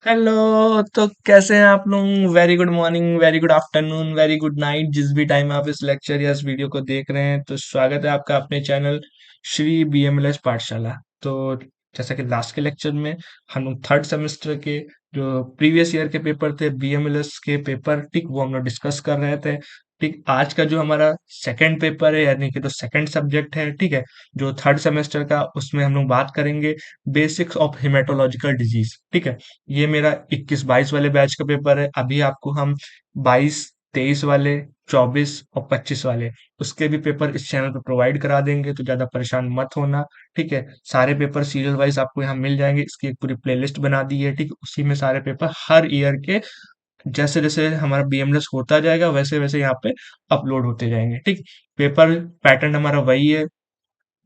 Hello. तो कैसे हैं आप लोग? Very good morning, very good afternoon, very good night, जिस भी टाइम आप इस लेक्चर या इस वीडियो को देख रहे हैं। तो स्वागत है आपका अपने चैनल श्री बीएमएलएस पाठशाला। तो जैसा कि लास्ट के लेक्चर में हम लोग थर्ड सेमेस्टर के जो प्रीवियस ईयर के पेपर थे बीएमएलएस के पेपर, ठीक, वो हम लोग डिस्कस कर रहे थे। ठीक, आज का जो हमारा सेकंड पेपर है, यानी कि जो सेकंड सब्जेक्ट है, ठीक है, जो थर्ड सेमेस्टर का, उसमें हम लोग बात करेंगे बेसिक्स ऑफ हिमेटोलॉजिकल डिजीज। ठीक है, ये मेरा 21-22 वाले बैच का पेपर है। अभी आपको हम 22-23 वाले, 24 और 25 वाले, उसके भी पेपर इस चैनल पर प्रोवाइड करा देंगे, तो ज्यादा परेशान मत होना। ठीक है, सारे पेपर सीरियल वाइज आपको यहाँ मिल जाएंगे। इसकी एक पूरी प्लेलिस्ट बना दी है, ठीक, उसी में सारे पेपर हर ईयर के जैसे जैसे हमारा बीएमएलएस होता जाएगा वैसे वैसे यहाँ पे अपलोड होते जाएंगे। ठीक, पेपर पैटर्न हमारा वही है।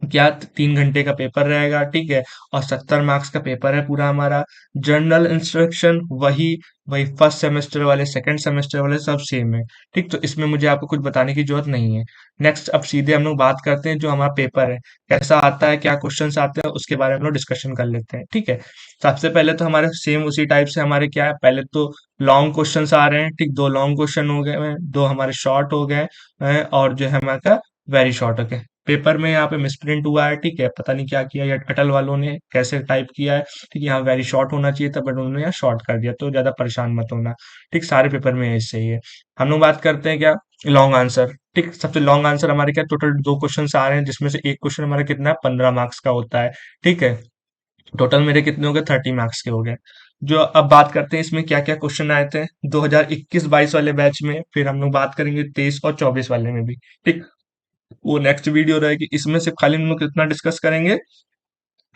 क्या 3 घंटे का पेपर रहेगा, ठीक है, और 70 मार्क्स का पेपर है पूरा हमारा। जर्नल इंस्ट्रक्शन वही वही फर्स्ट सेमेस्टर वाले, सेकंड सेमेस्टर वाले सब सेम है। ठीक, तो इसमें मुझे आपको कुछ बताने की जरूरत नहीं है। नेक्स्ट, अब सीधे हम लोग बात करते हैं जो हमारा पेपर है कैसा आता है, क्या क्वेश्चंस आते हैं, उसके बारे में हम लोग डिस्कशन कर लेते हैं। ठीक है, सबसे पहले तो हमारे सेम उसी टाइप से हमारे क्या है, पहले तो लॉन्ग क्वेश्चंस आ रहे हैं। ठीक, दो लॉन्ग क्वेश्चन हो गए हैं, दो हमारे शॉर्ट हो गए हैं, और जो है हमारा वेरी शॉर्ट हो गया। पेपर में यहाँ पे मिसप्रिंट हुआ है, ठीक है, पता नहीं क्या किया ये अटल वालों ने, कैसे टाइप किया है। ठीक है, यहाँ वेरी शॉर्ट होना चाहिए था, बट उन्होंने यहाँ शॉर्ट कर दिया, तो ज्यादा परेशान मत होना। ठीक, सारे पेपर में ऐसे ही है। हम लोग बात करते हैं क्या, लॉन्ग आंसर। ठीक, सबसे लॉन्ग आंसर हमारे क्या, टोटल दो क्वेश्चन आ रहे हैं, जिसमें से एक क्वेश्चन हमारा कितना है, 15 मार्क्स का होता है। ठीक है, टोटल मेरे कितने हो गए, 30 मार्क्स के हो गए। जो अब बात करते हैं इसमें क्या क्या क्वेश्चन आए थे 2021-22 वाले बैच में, फिर हम लोग बात करेंगे 23 और 24 वाले में भी। ठीक, वो नेक्स्ट वीडियो रहेगी। इसमें सिर्फ खाली हम लोग कितना डिस्कस करेंगे,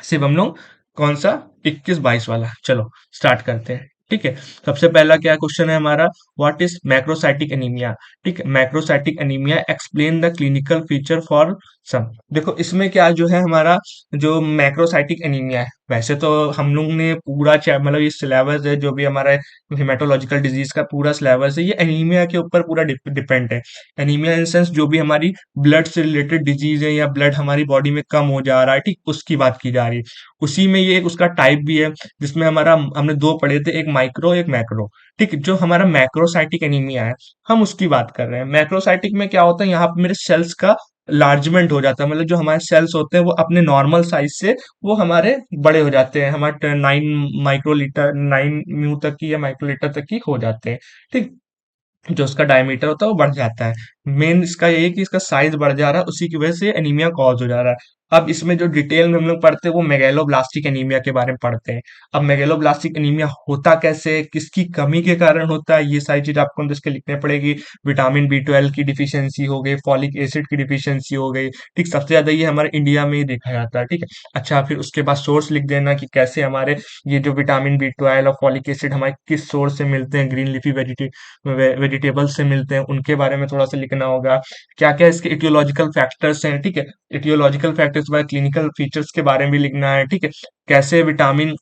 सिर्फ हम लोग कौन सा, 21-22 वाला। चलो स्टार्ट करते हैं। ठीक है, सबसे पहला क्या क्वेश्चन है हमारा, व्हाट इज मैक्रोसाइटिक एनीमिया। ठीक है, macrocytic anaemia, explain the clinical feature for some. देखो इसमें क्या जो है हमारा, जो मैक्रोसाइटिक एनीमिया है, वैसे तो हम लोग ने पूरा मतलब ये सिलेबस है जो भी हमारा हेमाटोलॉजिकल डिजीज का पूरा सिलेबस है, ये एनीमिया के ऊपर पूरा डिपेंड है। एनीमिया इन सेंस जो भी हमारी ब्लड से रिलेटेड डिजीज है, या ब्लड हमारी बॉडी में कम हो जा रहा है, ठीक, उसकी बात की जा रही है। उसी में ये एक उसका टाइप भी है, जिसमें हमारा हमने दो पढ़े थे, एक माइक्रो एक मैक्रो। ठीक, जो हमारा मैक्रोसाइटिक एनीमिया है, हम उसकी बात कर रहे हैं। मैक्रोसाइटिक में क्या होता है, यहाँ पे मेरे सेल्स का लार्जमेंट हो जाता है, मतलब जो हमारे सेल्स होते हैं वो अपने नॉर्मल साइज से वो हमारे बड़े हो जाते हैं, हमारे 9 माइक्रोलीटर, 9 म्यू तक की या माइक्रोलीटर तक की हो जाते हैं। ठीक, जो उसका डायमीटर होता है वो बढ़ जाता है। मेन इसका ये है कि इसका साइज बढ़ जा रहा है, उसी की वजह से एनीमिया कॉज हो जा रहा है। अब इसमें जो डिटेल में हम लोग पढ़ते हैं वो मेगैलोब्लास्टिक एनीमिया के बारे में पढ़ते हैं। अब मेगैलोब्लास्टिक एनीमिया होता कैसे है, किसकी कमी के कारण होता है, ये सारी चीज आपको अंदर इसके लिखने पड़ेगी। विटामिन B12 की डिफिशियंसी हो गई, फॉलिक एसिड की डिफिशियंसी हो गई। ठीक, सबसे ज्यादा ये हमारे इंडिया में ही देखा जाता है। ठीक है, अच्छा, फिर उसके बाद सोर्स लिख देना कि कैसे हमारे ये जो विटामिन B12 और फॉलिक एसिड हमारे किस सोर्स से मिलते हैं, ग्रीन लीफी वेजिटेबल्स से मिलते हैं, उनके बारे में थोड़ा सा लिखना होगा। क्या क्या इसके इटियोलॉजिकल फैक्टर्स हैं, ठीक है, इटियोलॉजिकल फैक्टर्स के बाद क्लिनिकल फीचर्स के बारे में भी लिखना है। ठीक है, कैसे विटामिन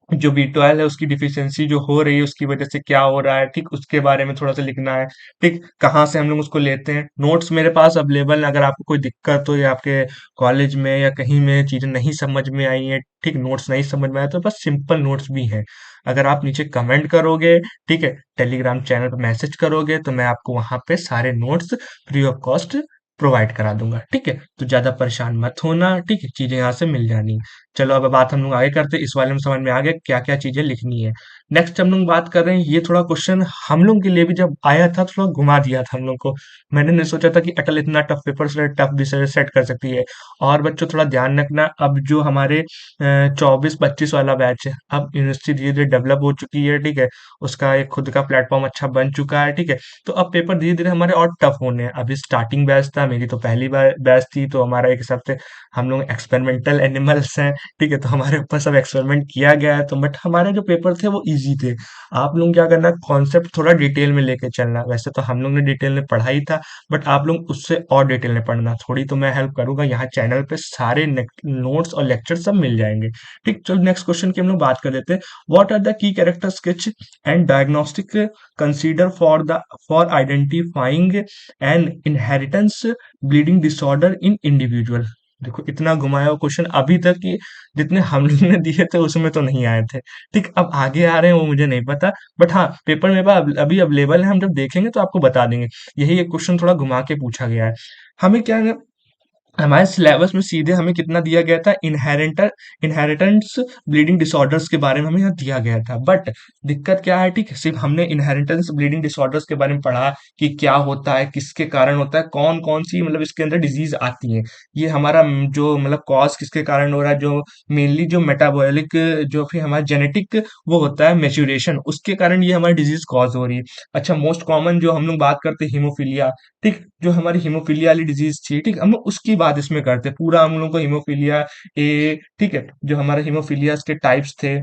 जो B12 है उसकी डिफिशियंसी जो हो रही है उसकी वजह से क्या हो रहा है, ठीक, उसके बारे में थोड़ा सा लिखना है। ठीक, कहाँ से हम लोग उसको लेते हैं, नोट्स मेरे पास अवेलेबल है, अगर आपको कोई दिक्कत हो या आपके कॉलेज में या कहीं में चीजें नहीं समझ में आई हैं, ठीक, नोट्स नहीं समझ में आए, तो बस सिंपल नोट्स भी हैं। अगर आप नीचे कमेंट करोगे, ठीक है, टेलीग्राम चैनल पर मैसेज करोगे, तो मैं आपको वहां पे सारे notes free of cost provide करा दूंगा। ठीक है, तो ज्यादा परेशान मत होना, ठीक है, चीजें यहाँ से मिल जानी। चलो अब बात हम लोग आगे करते हैं, इस वाले में समझ में आ गया क्या क्या चीजें लिखनी है। नेक्स्ट हम लोग बात कर रहे हैं, ये थोड़ा क्वेश्चन हम लोग के लिए भी जब आया था थोड़ा घुमा दिया था हम लोग को। मैंने नहीं सोचा था कि अटल इतना टफ पेपर से टफ विषय सेट कर सकती है। और बच्चों थोड़ा ध्यान रखना, अब जो हमारे 24-25 वाला बैच है, अब यूनिवर्सिटी धीरे धीरे डेवलप हो चुकी है। ठीक है, उसका एक खुद का प्लेटफॉर्म अच्छा बन चुका है। ठीक है, तो अब पेपर धीरे धीरे हमारे और टफ होने हैं। अभी स्टार्टिंग बैच था, मेरी तो पहली बार बैच थी, तो हमारा एक हिसाब से हम लोग एक्सपेरिमेंटल एनिमल्स हैं। ठीक है, तो हमारे ऊपर सब एक्सपेरिमेंट किया गया है, तो बट हमारे जो पेपर थे वो इजी थे। आप लोग क्या करना, कॉन्सेप्ट थोड़ा डिटेल में लेके चलना। वैसे तो हम लोग ने डिटेल में पढ़ा ही था, बट आप लोग उससे और डिटेल में पढ़ना। थोड़ी तो मैं हेल्प करूंगा, यहाँ चैनल पे सारे नोट्स और लेक्चर सब मिल जाएंगे। ठीक, चलो नेक्स्ट क्वेश्चन की हम लोग बात कर लेते हैं। What are the key character sketch and diagnostic consider for identifying an inheritance bleeding disorder in individual. देखो इतना घुमाया हुआ क्वेश्चन अभी तक कि जितने हम लोग ने दिए थे उसमें तो नहीं आए थे। ठीक, अब आगे आ रहे हैं वो मुझे नहीं पता, बट हाँ पेपर मेरे पास अभी अवेलेबल है, हम जब देखेंगे तो आपको बता देंगे। यही एक क्वेश्चन थोड़ा घुमा के पूछा गया है। हमें क्या है, हमारे सिलेबस में सीधे हमें कितना दिया गया था, इनहेरिटेंस ब्लीडिंग डिसऑर्डर्स के बारे में हमें यहाँ दिया गया था। बट दिक्कत क्या है, ठीक है, सिर्फ हमने इनहेरिटेंस ब्लीडिंग डिसऑर्डर्स के बारे में पढ़ा कि क्या होता है, किसके कारण होता है, कौन कौन सी मतलब इसके अंदर डिजीज आती है, ये हमारा जो मतलब कॉज किसके कारण हो रहा है, जो मेनली जो मेटाबॉलिक, जो फिर हमारा जेनेटिक वो होता है मेच्योरेशन, उसके कारण ये हमारी डिजीज कॉज हो रही है। अच्छा, मोस्ट कॉमन जो हम लोग बात करते हैं हीमोफीलिया, ठीक, जो हमारी हीमोफीलिया वाली डिजीज थी, ठीक, हम लोग उसकी बात इसमें करते हैं। पूरा हम लोग को हीमोफीलिया ए, ठीक है, जो हमारा हीमोफीलिया के टाइप्स थे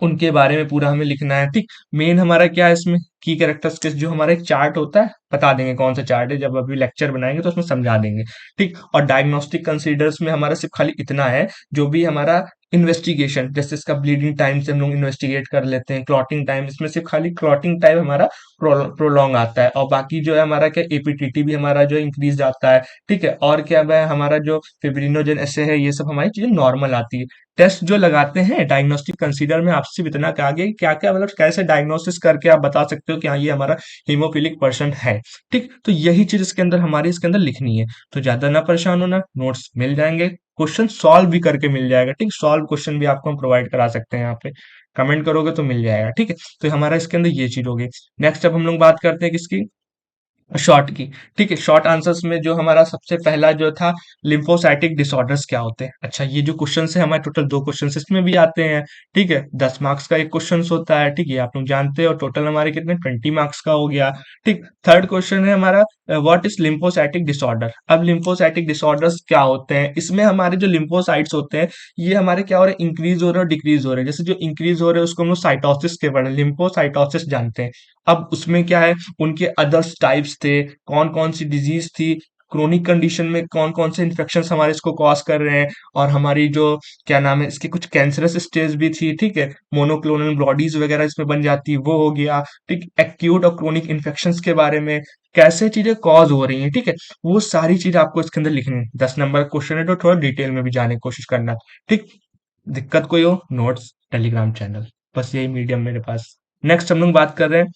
उनके बारे में पूरा हमें लिखना है। ठीक, मेन हमारा क्या है इसमें, की कैरेक्टरिस्टिक्स, जो हमारा एक चार्ट होता है, बता देंगे कौन सा चार्ट है, जब अभी लेक्चर बनाएंगे तो उसमें समझा देंगे। ठीक, और डायग्नोस्टिक कंसीडर्स में हमारा सिर्फ खाली इतना है, जो भी हमारा इन्वेस्टिगेशन, जैसे इसका ब्लीडिंग टाइम से हम लोग इन्वेस्टिगेट कर लेते हैं, क्लॉटिंग टाइम, इसमें सिर्फ खाली क्लॉटिंग टाइम हमारा प्रोलॉन्ग आता है, और बाकी जो है हमारा क्या एपीटीटी भी हमारा जो इंक्रीज आता है। ठीक है, और क्या है हमारा जो फिब्रिनोजन ऐसे है, ये सब हमारी चीजें नॉर्मल आती है। टेस्ट जो लगाते हैं डायग्नोस्टिक कंसीडर में, आपसे भी इतना कहा गया कि क्या क्या मतलब कैसे डायग्नोसिस करके आप बता सकते हो कि हाँ ये हमारा हीमोफिलिक पर्सन है। ठीक, तो यही चीज इसके अंदर हमारी इसके अंदर लिखनी है। तो ज्यादा ना परेशान होना, नोट्स मिल जाएंगे, क्वेश्चन सॉल्व भी करके मिल जाएगा। ठीक, सॉल्व क्वेश्चन भी आपको हम प्रोवाइड करा सकते हैं, यहाँ पे कमेंट करोगे तो मिल जाएगा। ठीक है, तो हमारा इसके अंदर ये चीज होगी। नेक्स्ट अब हम लोग बात करते हैं किसकी, शॉर्ट की। ठीक है, शॉर्ट आंसर्स में जो हमारा सबसे पहला जो था, लिम्फोसाइटिक डिसऑर्डर्स क्या होते हैं। अच्छा, ये जो क्वेश्चन है हमारे टोटल दो क्वेश्चन इसमें भी आते हैं। ठीक है, 10 मार्क्स का एक क्वेश्चन होता है, ठीक है, आप लोग जानते हो, टोटल हमारे कितने 20 मार्क्स का हो गया। ठीक, थर्ड क्वेश्चन है हमारा, व्हाट इज लिम्फोसाइटिक डिसऑर्डर। अब लिम्फोसाइटिक डिसऑर्डर्स क्या होते हैं, इसमें हमारे जो लिम्फोसाइट्स होते हैं, ये हमारे क्या हो रहे हैं, इंक्रीज हो रहे हैं और डिक्रीज हो रहे हैं। जैसे जो इंक्रीज हो रहे हैं उसको हम लोग साइटोसिस के बारे में लिम्फोसाइटोसिस जानते हैं। अब उसमें क्या है, उनके अदर्स टाइप्स थे, कौन कौन सी डिजीज थी, क्रोनिक कंडीशन में कौन कौन से इन्फेक्शन हमारे इसको कॉज कर रहे हैं, और हमारी जो क्या नाम है इसकी कुछ कैंसरस स्टेज भी थी। ठीक है, मोनोक्लोनल बॉडीज वगैरह इसमें बन जाती है, वो हो गया। ठीक, एक्यूट और क्रोनिक इन्फेक्शंस के बारे में, कैसे चीजें कॉज हो रही हैं, ठीक है, वो सारी चीज आपको इसके अंदर लिखनी है। 10 नंबर क्वेश्चन है तो थोड़ा डिटेल में भी जाने की कोशिश करना। ठीक, दिक्कत कोई हो, नोट्स टेलीग्राम चैनल, बस यही मीडियम मेरे पास। नेक्स्ट हम लोग बात कर रहे हैं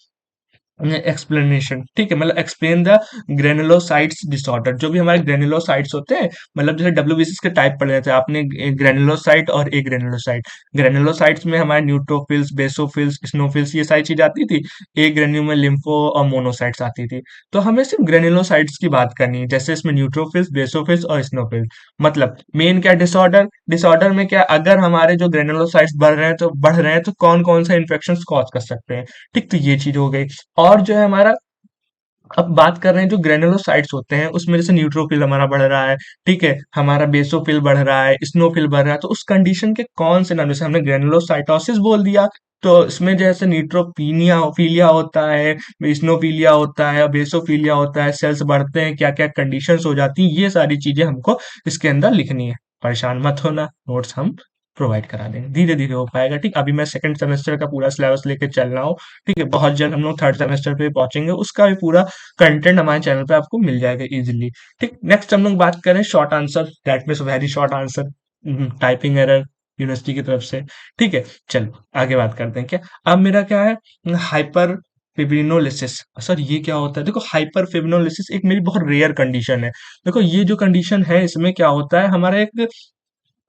एक्सप्लेनेशन। ठीक है, मतलब एक्सप्लेन द ग्रेनुलोसाइट्स डिसऑर्डर। जो भी हमारे ग्रेनुलोसाइट्स होते हैं, मतलब जैसे डब्ल्यूबीसीएस के टाइप पढ़े थे आपने, ग्रेनुलोसाइट और ए ग्रेनुलोसाइट। ग्रेनुलोसाइट्स में हमारे न्यूट्रोफिल्स, बेसोफिल्स, स्नोफिल्स, ये सारी चीज आती थी। ए ग्रेन्यू में लिम्फो और मोनोसाइट्स आती थी। तो हमें सिर्फ ग्रेनुलोसाइट्स की बात करनी है, जैसे इसमें न्यूट्रोफिल्स, बेसोफिल्स और स्नोफिल्स। मतलब मेन क्या डिसऑर्डर, डिसऑर्डर में क्या, अगर हमारे जो ग्रेनुलोसाइट्स बढ़ रहे हैं तो कौन कौन सा इन्फेक्शन कॉज कर सकते हैं। ठीक, तो ये चीज हो गई। और जो है हमारा, अब बात कर रहे हैं जो ग्रेनुलोसाइट्स होते हैं, उसमें जैसे न्यूट्रोफिल हमारा बढ़ रहा है, ठीक है, हमारा बेसोफिल बढ़ रहा है, स्नोफिल बढ़ रहा है, तो उस कंडीशन के कौन से नाम, जैसे हमने ग्रेनुलोसाइटोसिस बोल दिया, तो इसमें जैसे न्यूट्रोपीनिया फीलिया होता है, स्नोफीलिया होता है, बेसोफीलिया होता है, सेल्स बढ़ते हैं, क्या क्या कंडीशंस हो जाती हैं, ये सारी चीजें हमको इसके अंदर लिखनी है। परेशान मत होना, नोट्स हम प्रोवाइड करा देंगे, धीरे धीरे हो पाएगा। ठीक, अभी मैं सेकंड सेमेस्टर का पूरा सिलेबस लेके चल रहा हूँ। ठीक है, बहुत जल्द हम लोग थर्ड सेमेस्टर पे पहुंचेंगे, उसका भी पूरा कंटेंट हमारे चैनल पे आपको मिल जाएगा इजीली। ठीक, नेक्स्ट हम लोग बात करें short answer, that means very short answer, typing error university की तरफ से। ठीक है, चलो आगे बात करते हैं। क्या, अब मेरा क्या है, हाइपर फिब्रिनोलिसिस। सर ये क्या होता है, देखो हाइपर फिब्रिनोलिसिस एक मेरी बहुत रेयर कंडीशन है। देखो ये जो कंडीशन है, इसमें क्या होता है, हमारा एक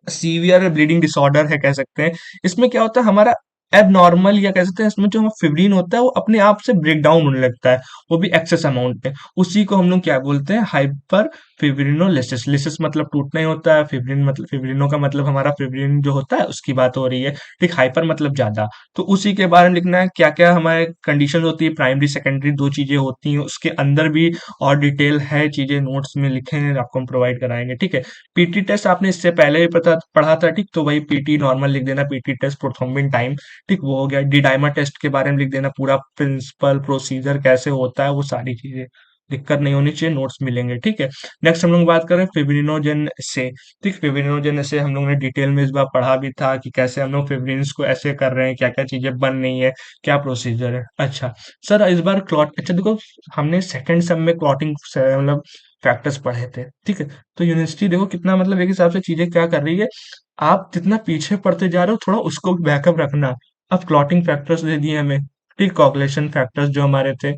सीवियर ब्लीडिंग डिसऑर्डर है कह सकते हैं। इसमें क्या होता है, हमारा एबनॉर्मल या कह सकते हैं, इसमें जो हमारा फिब्रिन होता है वो अपने आप से ब्रेक डाउन होने लगता है, वो भी एक्सेस अमाउंट में। उसी को हम लोग क्या बोलते हैं, हाइपर फिब्रिनोलिसिस। लिसिस मतलब टूटना ही होता है, फिब्रिन मतलब, फिब्रिनो का मतलब हमारा फिब्रिन जो होता है उसकी बात हो रही है। ठीक, हाइपर मतलब ज्यादा। तो उसी के बारे में लिखना है, क्या क्या हमारे कंडीशन होती है, प्राइमरी सेकेंडरी दो चीजें होती हैं, उसके अंदर भी और डिटेल है चीजें, नोट्स में लिखे हैं, आपको हम प्रोवाइड कराएंगे। ठीक है, पीटी टेस्ट आपने इससे पहले भी पढ़ा था। ठीक, तो वही पीटी नॉर्मल लिख देना, पीटी टेस्ट प्रोथ्रोम्बिन टाइम। ठीक, वो हो गया। डी डाइमर टेस्ट के बारे में लिख देना, पूरा प्रिंसिपल प्रोसीजर कैसे होता है, वो सारी चीजें, दिक्कत नहीं होनी चाहिए, नोट्स मिलेंगे। ठीक है, नेक्स्ट हम लोग बात करें फिब्रिनोजेन से। ठीक, फिब्रिनोजेन से हम लोग ने डिटेल में इस बार पढ़ा भी था कि कैसे हम लोग फिब्रिन्स को ऐसे कर रहे हैं, क्या क्या चीजें बन रही है, क्या प्रोसीजर है। अच्छा सर, इस बार क्लॉट, अच्छा देखो, हमने सेकंड सेम में क्लॉटिंग मतलब फैक्टर्स पढ़े थे, ठीक है। तो यूनिवर्सिटी देखो कितना मतलब एक हिसाब से चीजें क्या कर रही है, आप जितना पीछे पढ़ते जा रहे हो थोड़ा उसको बैकअप रखना। अब क्लॉटिंग फैक्टर्स दे दिए हमें, ठीक, कॉगुलेशन फैक्टर्स जो हमारे थे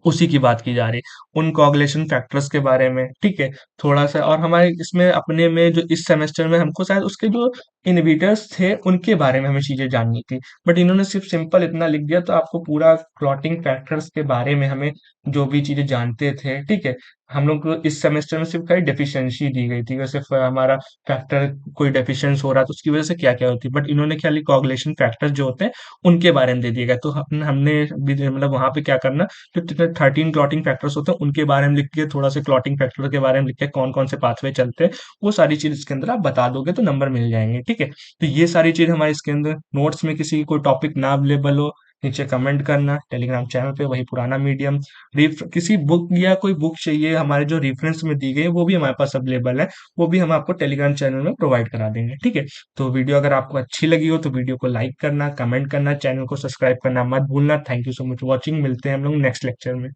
उसी की बात की जा रही है, उन कोagulation फैक्टर्स के बारे में, ठीक है। थोड़ा सा और हमारे इसमें अपने में जो इस सेमेस्टर में हमको शायद उसके जो इनहिबिटर्स थे उनके बारे में हमें चीजें जाननी थी, बट इन्होंने सिर्फ सिंपल इतना लिख दिया, तो आपको पूरा क्लॉटिंग फैक्टर्स के बारे में हमें जो भी चीजें जानते थे, ठीक है। हम लोग को इस सेमेस्टर में सिर्फ खाली डेफिशिएंसी दी गई थी, वैसे हमारा फैक्टर कोई डेफिशिएंस हो रहा है तो उसकी वजह से क्या क्या होती है, बट इन्होंने खाली कोagulation फैक्टर्स जो होते हैं उनके बारे में दे दिया गया। तो हमने मतलब वहां पे क्या करना, जो 13 क्लॉटिंग फैक्टर्स होते हैं उनके बारे में लिख के, थोड़ा से क्लॉटिंग फैक्टर के बारे में लिख के, कौन कौन से पाथवे चलते हैं, वो सारी चीज इसके अंदर आप बता दोगे तो नंबर मिल जाएंगे, ठीक है। तो ये सारी चीज हमारे इसके अंदर नोट्स में किसी की कोई टॉपिक ना अवेलेबल हो, नीचे कमेंट करना, टेलीग्राम चैनल पे वही पुराना मीडियम, किसी बुक या कोई बुक चाहिए हमारे जो रेफरेंस में दी गई है वो भी हमारे पास अवेलेबल है, वो भी हम आपको टेलीग्राम चैनल में प्रोवाइड करा देंगे, ठीक है। तो वीडियो अगर आपको अच्छी लगी हो तो वीडियो को लाइक करना, कमेंट करना, चैनल को सब्सक्राइब करना मत भूलना। Thank you so much watching, मिलते हैं हम लोग नेक्स्ट लेक्चर में।